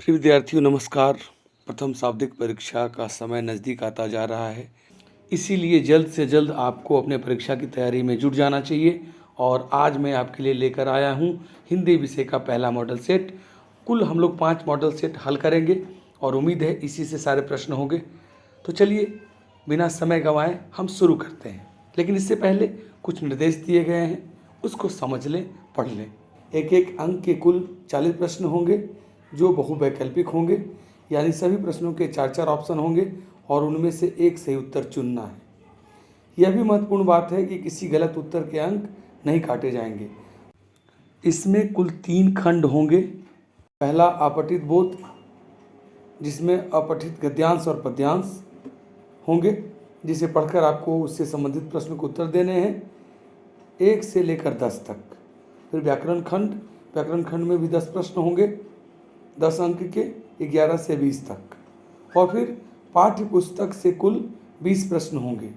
प्रिय विद्यार्थियों नमस्कार। प्रथम शाब्दिक परीक्षा का समय नज़दीक आता जा रहा है, इसीलिए जल्द से जल्द आपको अपने परीक्षा की तैयारी में जुट जाना चाहिए। और आज मैं आपके लिए लेकर आया हूँ हिंदी विषय का पहला मॉडल सेट। कुल हम लोग 5 मॉडल सेट हल करेंगे और उम्मीद है इसी से सारे प्रश्न होंगे। तो चलिए बिना समय गंवाए हम शुरू करते हैं, लेकिन इससे पहले कुछ निर्देश दिए गए हैं, उसको समझ लें, पढ़ लें। एक एक अंक के कुल 40 प्रश्न होंगे जो बहुवैकल्पिक होंगे, यानी सभी प्रश्नों के 4-4 ऑप्शन होंगे और उनमें से एक सही उत्तर चुनना है। यह भी महत्वपूर्ण बात है कि किसी गलत उत्तर के अंक नहीं काटे जाएंगे। इसमें कुल 3 खंड होंगे। पहला अपठित बोध, जिसमें अपठित गद्यांश और पद्यांश होंगे, जिसे पढ़कर आपको उससे संबंधित प्रश्न को उत्तर देने हैं 1 से लेकर 10 तक। फिर व्याकरण खंड में भी 10 प्रश्न होंगे, 10 अंक के 11 से 20 तक। और फिर पाठ्य पुस्तक से कुल 20 प्रश्न होंगे,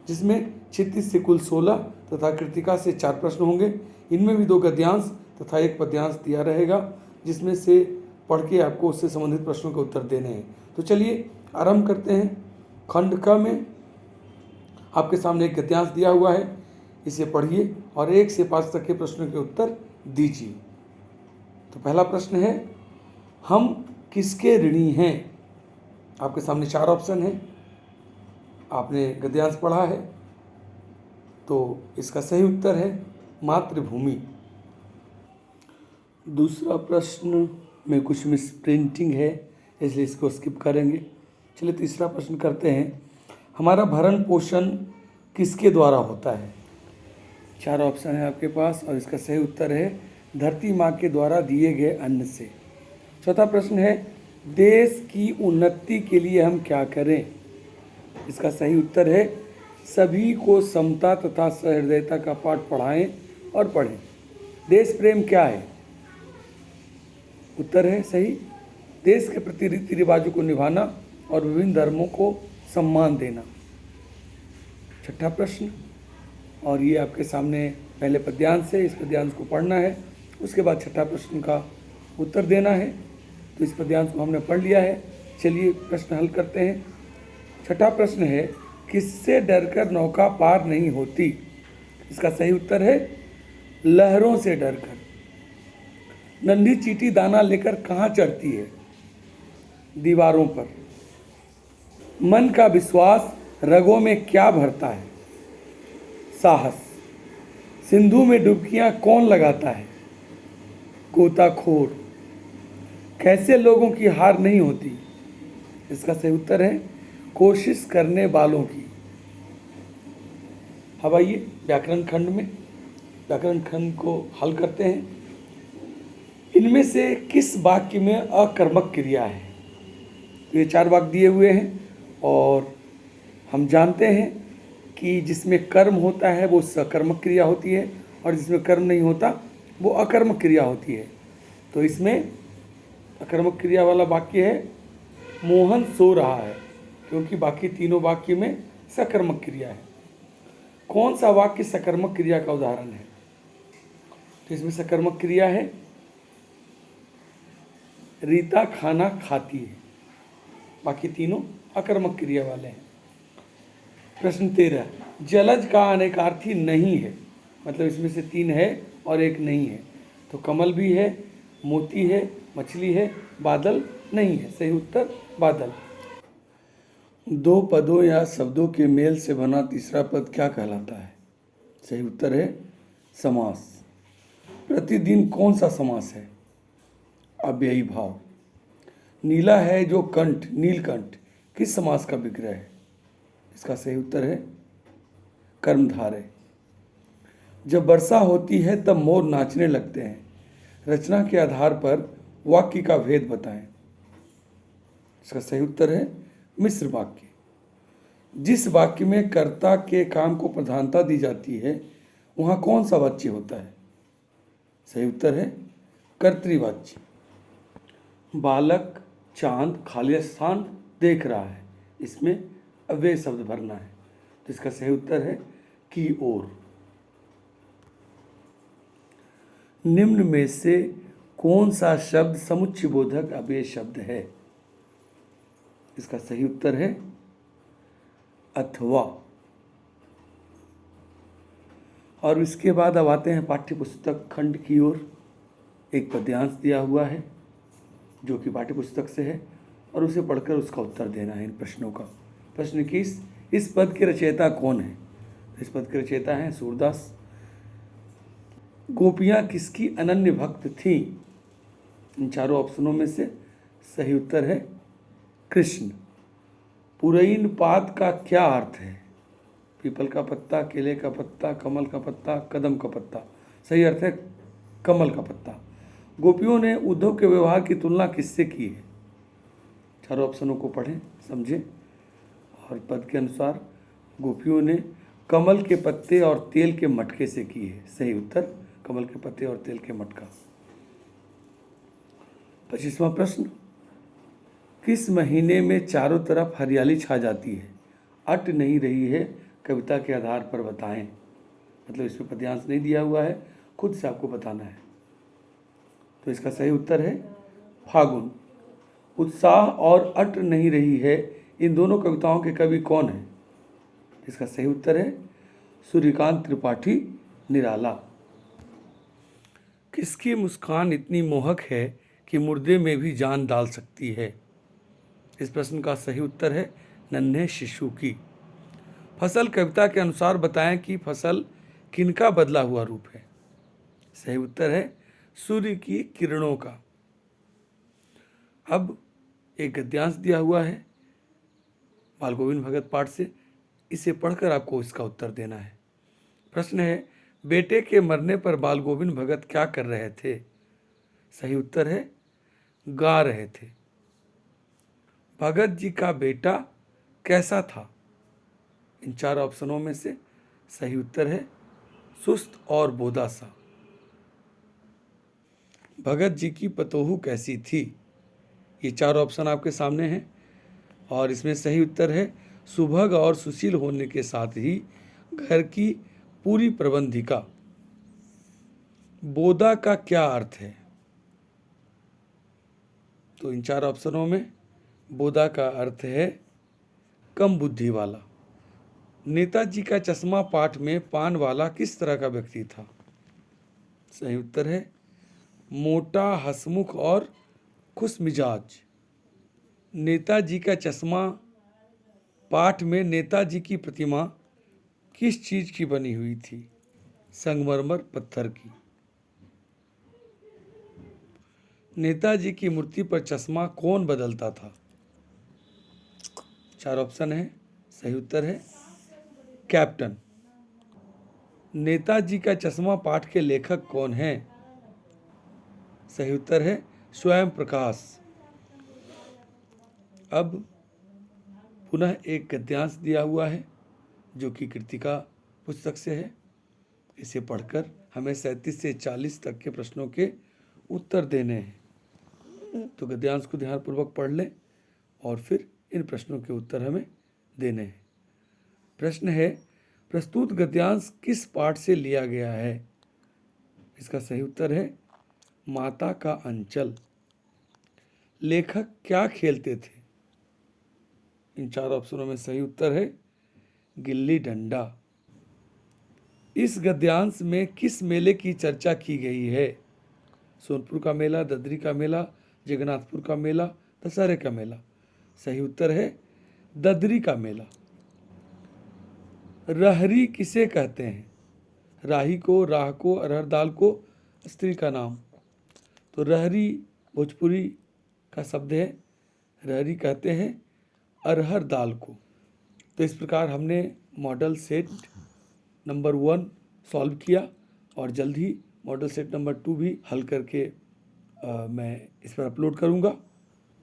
जिसमें क्षितिज से कुल 16 तथा कृतिका से 4 प्रश्न होंगे। इनमें भी 2 गद्यांश तथा 1 पद्यांश दिया रहेगा, जिसमें से पढ़ के आपको उससे संबंधित प्रश्नों के उत्तर देने हैं। तो चलिए आरंभ करते हैं। खंड क में आपके सामने एक गद्यांश दिया हुआ है, इसे पढ़िए और 1 से 5 तक के प्रश्नों के उत्तर दीजिए। तो पहला प्रश्न है, हम किसके ऋणी हैं? आपके सामने 4 ऑप्शन हैं। आपने गद्यांश पढ़ा है, तो इसका सही उत्तर है मातृभूमि। दूसरा प्रश्न में कुछ मिसप्रिंटिंग है, इसलिए इसको स्किप करेंगे। चलिए तीसरा प्रश्न करते हैं, हमारा भरण पोषण किसके द्वारा होता है? 4 ऑप्शन है आपके पास और इसका सही उत्तर है धरती माँ के द्वारा दिए गए अन्न से। चौथा प्रश्न है, देश की उन्नति के लिए हम क्या करें? इसका सही उत्तर है सभी को समता तथा सहृदयता का पाठ पढ़ाएं और पढ़ें। देश प्रेम क्या है? उत्तर है सही, देश के प्रति रीति रिवाजों को निभाना और विभिन्न धर्मों को सम्मान देना। छठा प्रश्न, और ये आपके सामने पहले पद्यांश है, इस पद्यांश को पढ़ना है, उसके बाद छठा प्रश्न का उत्तर देना है। तो इस पद्यांश को हमने पढ़ लिया है। चलिए प्रश्न हल करते हैं। छठा प्रश्न है, किससे डरकर नौका पार नहीं होती? इसका सही उत्तर है लहरों से डरकर। नन्ही चींटी दाना लेकर कहाँ चढ़ती है? दीवारों पर। मन का विश्वास रगों में क्या भरता है? साहस। सिंधु में डुबकियां कौन लगाता है? गोताखोर। कैसे लोगों की हार नहीं होती? इसका सही उत्तर है कोशिश करने वालों की। अब आइए व्याकरण खंड को हल करते हैं। इनमें से किस वाक्य में अकर्मक क्रिया है? तो ये 4 वाक्य दिए हुए हैं और हम जानते हैं कि जिसमें कर्म होता है वो सकर्मक क्रिया होती है और जिसमें कर्म नहीं होता वो अकर्मक क्रिया होती है। तो इसमें अकर्मक क्रिया वाला वाक्य है मोहन सो रहा है, क्योंकि बाकी तीनों वाक्य में सकर्मक क्रिया है। कौन सा वाक्य सकर्मक क्रिया का उदाहरण है? तो इसमें सकर्मक क्रिया है रीता खाना खाती है, बाकी तीनों अकर्मक क्रिया वाले हैं। प्रश्न 13, जलज का अनेकार्थी नहीं है, मतलब इसमें से 3 है और 1 नहीं है। तो कमल भी है, मोती है, मछली है, बादल नहीं है। सही उत्तर बादल। 2 पदों या शब्दों के मेल से बना तीसरा पद क्या कहलाता है? सही उत्तर है समास। प्रतिदिन कौन सा समास है? अव्ययी भाव। नीला है जो कंठ, नीलकंठ किस समास का विग्रह है? इसका सही उत्तर है कर्मधारय। जब वर्षा होती है तब मोर नाचने लगते हैं। रचना के आधार पर वाक्य का भेद बताएं। इसका सही उत्तर है मिश्र वाक्य। जिस वाक्य में कर्ता के काम को प्रधानता दी जाती है वहाँ कौन सा वाच्य होता है? सही उत्तर है कर्तृवाच्य। बालक चांद खाली स्थान देख रहा है, इसमें अव्यय शब्द भरना है। तो इसका सही उत्तर है की ओर। निम्न में से कौन सा शब्द समुच्चयबोधक अव्यय शब्द है? इसका सही उत्तर है अथवा। और इसके बाद अब आते हैं पाठ्य पुस्तक खंड की ओर। एक पद्यांश दिया हुआ है जो कि पाठ्य पुस्तक से है और उसे पढ़कर उसका उत्तर देना है इन प्रश्नों का। प्रश्न 21, इस पद के रचयिता कौन है? इस पद के रचयिता हैं सूरदास। गोपियाँ किसकी अनन्य भक्त थीं? इन चारों ऑप्शनों में से सही उत्तर है कृष्ण। पुरैन पात का क्या अर्थ है? पीपल का पत्ता, केले का पत्ता, कमल का पत्ता, कदम का पत्ता। सही अर्थ है कमल का पत्ता। गोपियों ने उद्धव के व्यवहार की तुलना किससे की है? चारों ऑप्शनों को पढ़ें, समझें और पद के अनुसार गोपियों ने कमल के पत्ते और तेल के मटके से की है। सही उत्तर कमल के पत्ते और तेल के मटका। 25वां प्रश्न, किस महीने में चारों तरफ हरियाली छा जाती है? अट नहीं रही है, कविता के आधार पर बताएं। मतलब इसमें पद्यांश नहीं दिया हुआ है, खुद से आपको बताना है। तो इसका सही उत्तर है फागुन। उत्साह और अट नहीं रही है, इन दोनों कविताओं के कवि कौन हैं? इसका सही उत्तर है सूर्यकांत त्रिपाठी निराला। किसकी मुस्कान इतनी मोहक है कि मुर्दे में भी जान डाल सकती है? इस प्रश्न का सही उत्तर है नन्हे शिशु की। फसल कविता के अनुसार बताएं कि फसल किनका बदला हुआ रूप है? सही उत्तर है सूर्य की किरणों का। अब एक गद्यांश दिया हुआ है बाल गोविंद भगत पाठ से, इसे पढ़कर आपको इसका उत्तर देना है। प्रश्न है, बेटे के मरने पर बाल गोविंद भगत क्या कर रहे थे? सही उत्तर है गा रहे थे। भगत जी का बेटा कैसा था? इन चार ऑप्शनों में से सही उत्तर है सुस्त और बोदा सा। भगत जी की पतोहू कैसी थी? ये चार ऑप्शन आपके सामने हैं और इसमें सही उत्तर है सुभग और सुशील होने के साथ ही घर की पूरी प्रबंधिका। बोदा का क्या अर्थ है? तो इन चार ऑप्शनों में बोदा का अर्थ है कम बुद्धि वाला। नेताजी का चश्मा पाठ में पान वाला किस तरह का व्यक्ति था? सही उत्तर है मोटा, हंसमुख और खुश मिजाज। नेताजी का चश्मा पाठ में नेताजी की प्रतिमा किस चीज की बनी हुई थी? संगमरमर पत्थर की। नेताजी की मूर्ति पर चश्मा कौन बदलता था? चार ऑप्शन है, सही उत्तर है कैप्टन। नेताजी का चश्मा पाठ के लेखक कौन हैं? सही उत्तर है स्वयं प्रकाश। अब पुनः एक गद्यांश दिया हुआ है जो कि कृतिका पुस्तक से है। इसे पढ़कर हमें 37 से 40 तक के प्रश्नों के उत्तर देने हैं। तो गद्यांश को ध्यानपूर्वक पढ़ लें और फिर इन प्रश्नों के उत्तर हमें देने हैं। प्रश्न है, प्रस्तुत गद्यांश किस पाठ से लिया गया है? इसका सही उत्तर है माता का अंचल। लेखक क्या खेलते थे? इन चार ऑप्शनों में सही उत्तर है गिल्ली डंडा। इस गद्यांश में किस मेले की चर्चा की गई है? सोनपुर का मेला, ददरी का मेला, जगन्नाथपुर का मेला, दशहरे का मेला। सही उत्तर है ददरी का मेला। रहरी किसे कहते हैं? राही को, राह को, अरहर दाल को, स्त्री का नाम। तो रहरी भोजपुरी का शब्द है, रहरी कहते हैं अरहर दाल को। तो इस प्रकार हमने मॉडल सेट नंबर 1 सॉल्व किया और जल्द ही मॉडल सेट नंबर 2 भी हल करके मैं इस पर अपलोड करूँगा।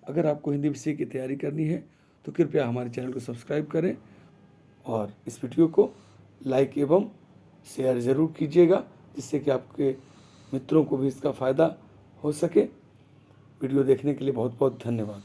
अगर आपको हिंदी विषय की तैयारी करनी है तो कृपया हमारे चैनल को सब्सक्राइब करें और इस वीडियो को लाइक एवं शेयर ज़रूर कीजिएगा, जिससे कि आपके मित्रों को भी इसका फ़ायदा हो सके। वीडियो देखने के लिए बहुत बहुत धन्यवाद।